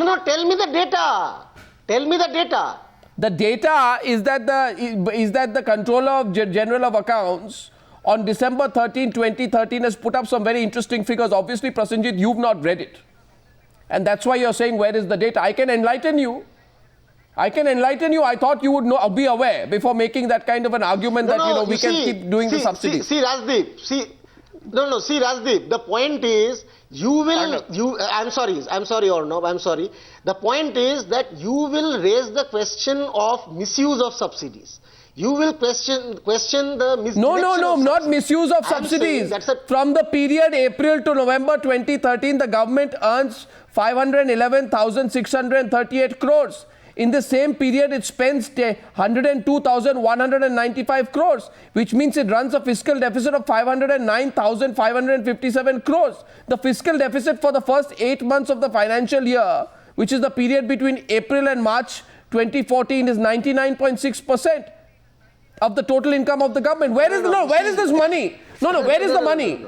No, tell me the data. Tell me the data. The data is that the Controller of General of Accounts on December 13, 2013 has put up some very interesting figures. Obviously, Prasenjit, you've not read it. And that's why you're saying, where is the data? I can enlighten you. I thought you would be aware before making that kind of an argument we can keep doing the subsidies. See, Rajdeep, Rajdeep, the point is, I'm sorry, Arnab, I'm sorry. The point is that you will raise the question of misuse of subsidies. You will question the misdirection No, not misuse of subsidies. From the period April to November 2013, the government earns 511,638 crores. In the same period, it spends 102,195 crores, which means it runs a fiscal deficit of 509,557 crores. The fiscal deficit for the first 8 months of the financial year, which is the period between April and March 2014, is 99.6% of the total income of the government. Where is this money? Where is the money?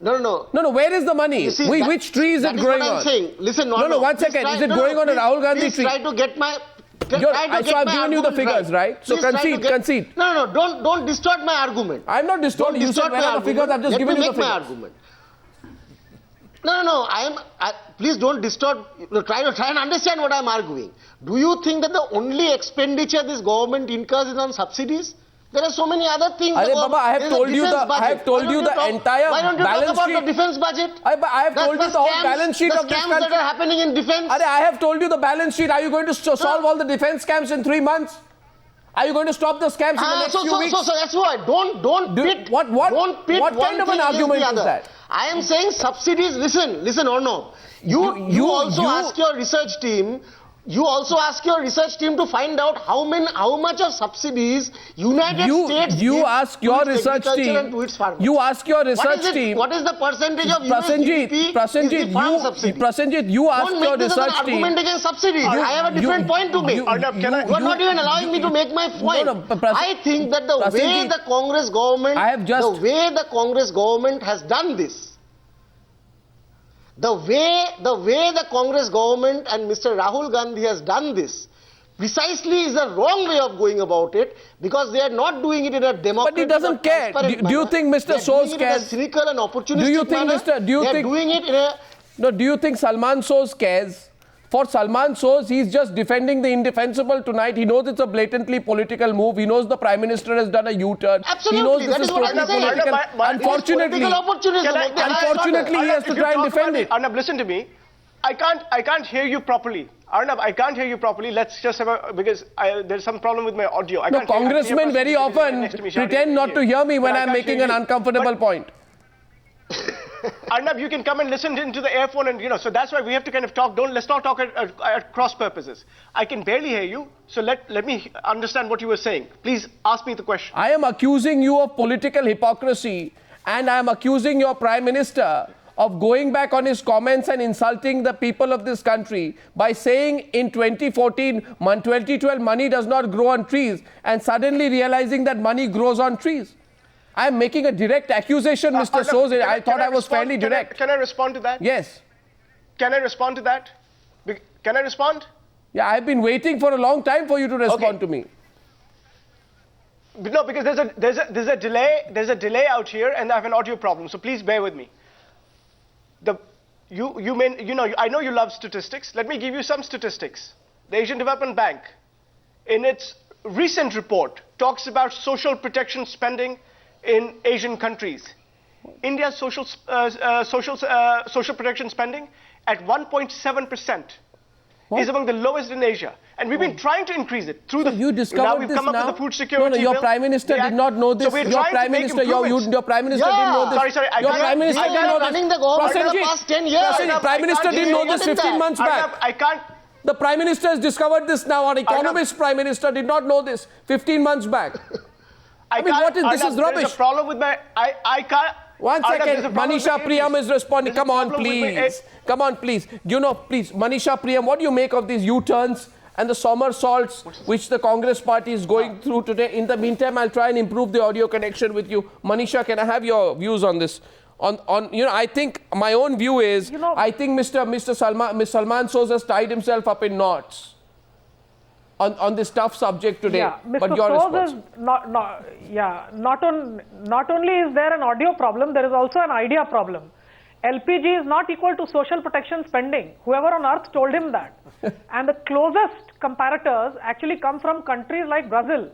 No, where is the money? Which tree is it growing on? Listen, one second. Is it growing on a Rahul Gandhi tree? Try to get my... I've given you the figures, right? So concede. No, don't distort my argument. I'm not distorting. You said where are the figures? I've just given you the figures. Let me make my argument. No, please don't distort. Try and understand what I'm arguing. Do you think that the only expenditure this government incurs is on subsidies? There are so many other things. Baba, I have told you the entire balance sheet. Why don't you talk about the defense budget? I have told you the whole balance sheet of this country. The scams that are happening in defense. I have told you the balance sheet. Are you going to solve all the defense scams in 3 months? Are you going to stop the scams in the next few weeks? So that's why. Don't pit what kind of an argument is that? I am saying subsidies. Listen, Arnab. You also ask your research team. You also ask your research team to find out how much of subsidies United States you ask your research team. You ask your research team. What is the percentage of US GDP? Prasenjit, you ask your research team. Argument against subsidies. I have a different point to make. You are not even allowing me to make my point. I think that the way the Congress government has done this. The way the Congress government and Mr. Rahul Gandhi has done this precisely is the wrong way of going about it, because they are not doing it in a democratic. But he doesn't care. Do you think Mr. Soos cares? Cynical and opportunistic manner. Do you think Salman Soos cares? For Salman Soos, he's just defending the indefensible tonight. He knows it's a blatantly political move. He knows the Prime Minister has done a U-turn. Absolutely. He knows this is political. Unfortunately, he has to try and defend it. Arnab, listen to me. I can't hear you properly. Arnab, I can't hear you properly. Let's just have because there's some problem with my audio. Congressmen very often pretend not to hear me when I'm making an uncomfortable point. Arnab, you can come and listen into the earphone, and so that's why we have to kind of talk. Let's not talk at cross purposes. I can barely hear you, so let me understand what you were saying. Please ask me the question. I am accusing you of political hypocrisy, and I am accusing your Prime Minister of going back on his comments and insulting the people of this country by saying in 2012 money does not grow on trees, and suddenly realizing that money grows on trees. I am making a direct accusation, Mr. Soos. I thought I was fairly direct. Can I respond to that? Yes. Can I respond to that? Can I respond? Yeah, I've been waiting for a long time for you to respond to me. No, because there's a delay out here, and I have an audio problem. So please bear with me. I know you love statistics. Let me give you some statistics. The Asian Development Bank, in its recent report, talks about social protection spending in Asian countries. India's social protection spending at 1.7% is among the lowest in Asia, and we've been trying to increase it through you discovered we've this come up with the food security your Prime Minister did not know this. So your Prime Minister didn't know this. Your Prime Minister didn't know this. Prime Minister didn't know this. The government for the past 10 years. Prime Minister didn't know this 15 months back. I can't. The Prime Minister has discovered this now. Our economist Prime Minister did not know this 15 months back. This is rubbish. There's a problem with my... I can't... One second, Manisha Priyam is responding. Come on, please. Please, Manisha Priyam, what do you make of these U-turns and the somersaults which the Congress party is going through today? In the meantime, I'll try and improve the audio connection with you. Manisha, can I have your views on this I think my own view is, I think Mr. Salman Soz has tied himself up in knots on this tough subject today. Yeah, Mr. But your Soz response. is not only is there an audio problem, there is also an idea problem. LPG is not equal to social protection spending. Whoever on earth told him that? And the closest comparators actually come from countries like Brazil,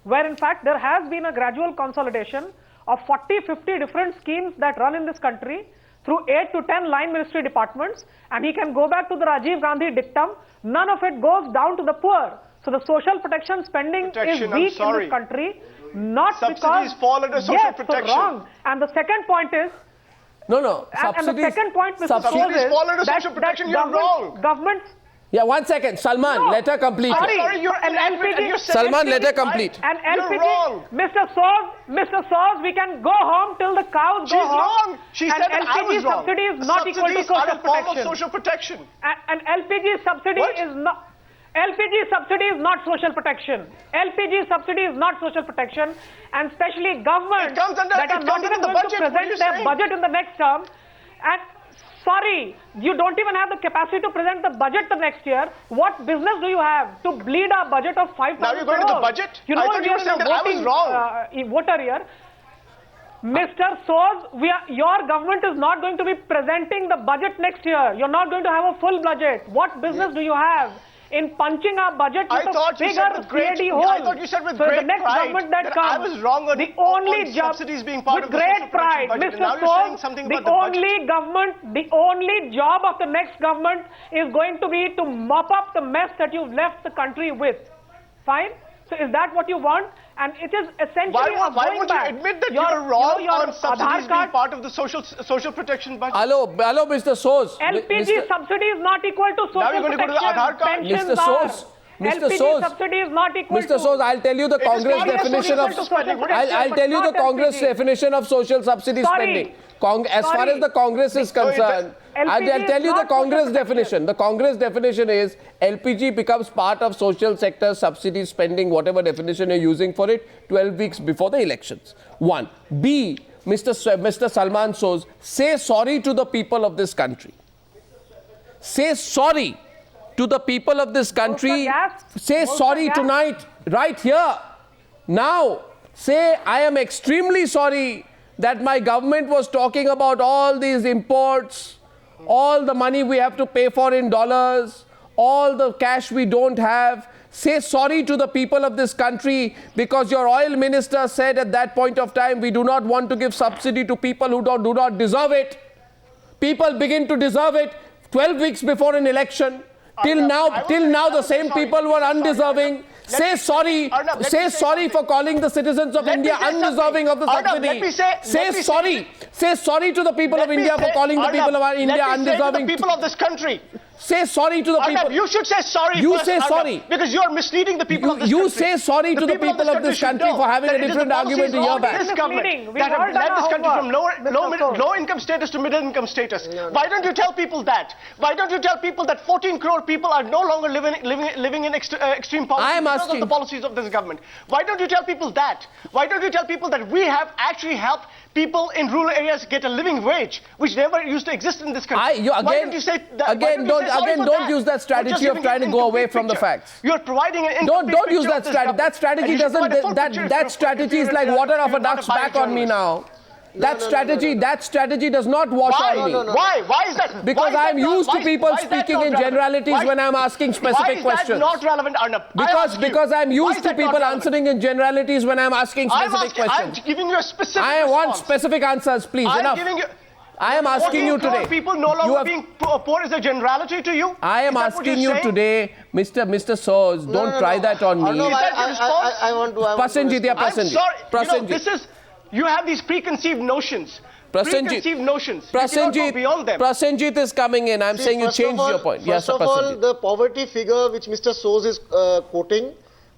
where in fact there has been a gradual consolidation of 40-50 different schemes that run in this country through 8 to 10 line ministry departments, and he can go back to the Rajiv Gandhi dictum. None of it goes down to the poor. So the social protection spending is weak in this country, not Subsidies because fall under social protection. So wrong. And the second point is, and the second point, Mr. Soz, Subsidies fall under that, social protection. that You're wrong. Governments. Yeah, 1 second. Salman, let her complete. Sorry, you're an LPG. Salman, let her complete. An You're LPG. wrong. Mr. Soz, we can go home till the cows She's go home. wrong. She said that I LPG was wrong. subsidy is not equal to Subsidies are social a form of protection. social protection. An LPG subsidy What? is not. LPG subsidy is not social protection. LPG subsidy is not social protection, and especially governments It comes under- that are it not comes even under the going budget. to What are you present their saying? budget in the next term. And sorry, you don't even have the capacity to present the budget the next year. What business do you have to bleed a budget of 5,000 Now you're going to the budget? You know, I thought you were saying that I was wrong. Voter here. Mr. Soz, your government is not going to be presenting the budget next year. You're not going to have a full budget. What business do you have in punching our budget with a bigger CAD hole? I thought you said with so great the next pride government that comes, I was wrong on, the only on job, subsidies being part with of the great social protection pride, budget. Mr. And now you're saying Soz, something the about the budget. only government, the only job of the next government is going to be to mop up the mess that you've left the country with. Fine? So is that what you want? And it is essentially Why would you admit that you're wrong your on subsidies Aadhaar being card, part of the social protection budget? Hello, Mr. Soz. LPG subsidy is not equal to social Now you're going to go to the protection. Aadhaar card? Pensions Mr. are. Soz, Mr. LPG Soz, subsidy is not equal Mr. to... Soz, I'll tell you the It is Congress part of definition of... social spending. I'll tell you the Not Congress LPG. definition of social subsidy Sorry. spending. As far Sorry. as the Congress is So is concerned, LPG I'll tell is you the not social Congress protection. definition. The Congress definition is LPG becomes part of social sector subsidy spending, whatever definition you're using for it, 12 weeks before the elections. One. B, Mr. Salman Soz, say sorry to the people of this country. Say sorry to the people of this country. gas. Say Most sorry of gas. tonight, right here. Now, say I am extremely sorry that my government was talking about all these imports, all the money we have to pay for in dollars, all the cash we don't have. Say sorry to the people of this country because your oil minister said at that point of time, we do not want to give subsidy to people who do not deserve it. People begin to deserve it 12 weeks before an election. Till now, the same people who are undeserving. Say sorry. Say sorry for calling the citizens of India undeserving of the subsidy. Say sorry. Say sorry to the people of India for calling the people of India undeserving. The people of this country. Say sorry to the people. You should say sorry. You first, say Arnab, sorry. because you are misleading the people of this You country. say sorry to the people of this country for having a different argument a year back. This government Misleading. that have We've all led done this our country from homework, low income status to middle income status. Why don't you tell people that? Why don't you tell people that 14 crore people are no longer living in extreme poverty because of the policies of this government? Why don't you tell people that? Why don't you tell people that we have actually helped people in rural areas get a living wage, which never used to exist in this country? Why don't you say that? Again, don't use that strategy of trying to go away from the facts. You're providing an Don't use that strategy. That strategy doesn't. That strategy is like water off a duck's back on me now. That strategy does not wash on me. Why? Why is that? Because I'm used to people speaking in generalities when I'm asking specific questions. Why is that not relevant, Arnab? Because I'm used to people answering in generalities when I'm asking specific questions. I'm giving you a specific I want response. specific answers, please. I'm Enough. giving you. I am asking you today. People no longer being poor is a generality to you? I am asking you today, Mr. Soz, don't try that on me. I want to. Prasenjit, yeah, I'm Prasenjit. sorry. Prasenjit. You have these preconceived notions. Preconceived notions. Prasenjit, Prasenjit is coming in. I'm saying you changed your point. Yes, First of all, the poverty figure which Mr. Soz is quoting,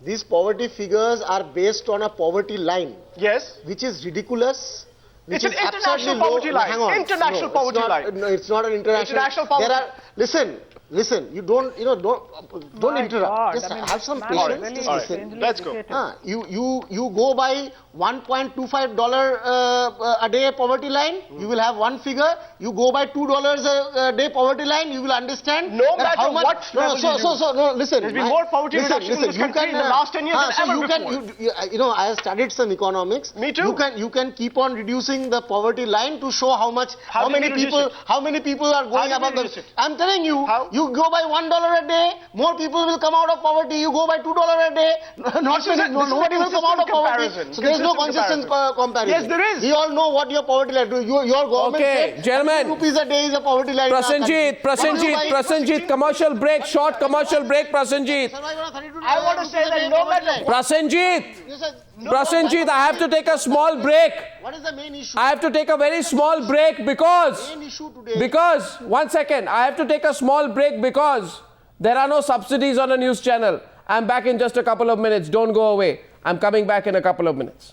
these poverty figures are based on a poverty line. Yes. Which is ridiculous. It's an international poverty line. International poverty line. No, it's not an international. International poverty. Listen, listen, you don't My interrupt. God, Just I mean, have some man, patience. really Just all right. listen. strangely Let's go. educated. You go by $1.25 a day poverty line, you will have one figure. You go by $2 a day poverty line, you will understand. No that matter how much, what level you use. no, listen. There's been more poverty reduction in this you country in the last 10 years than so ever you before. can, I have studied some economics. Me too. You can keep on reducing the poverty line to show how How did we reduce it? how many people are going did we above the. reduce it? I'm telling you, How? you go by $1 a day, more people will come out of poverty. You go by $2 a day, not This is many, a- this is a nobody will come out of consistent poverty. comparison. So there is no Consistent consistent comparison. Yes, there is. We all know what your poverty line do. Your government Okay, said gentlemen. 30 rupees a day is a poverty line. in our country. Prasenjit, commercial break, short commercial break, Prasenjit. I want to say that no matter Prasenjit, I have to take a small break. What is the main issue? I have to take a very small break because, Main issue today. one second, I have to take a small break because there are no subsidies on a news channel. I'm back in just a couple of minutes. Don't go away. I'm coming back in a couple of minutes.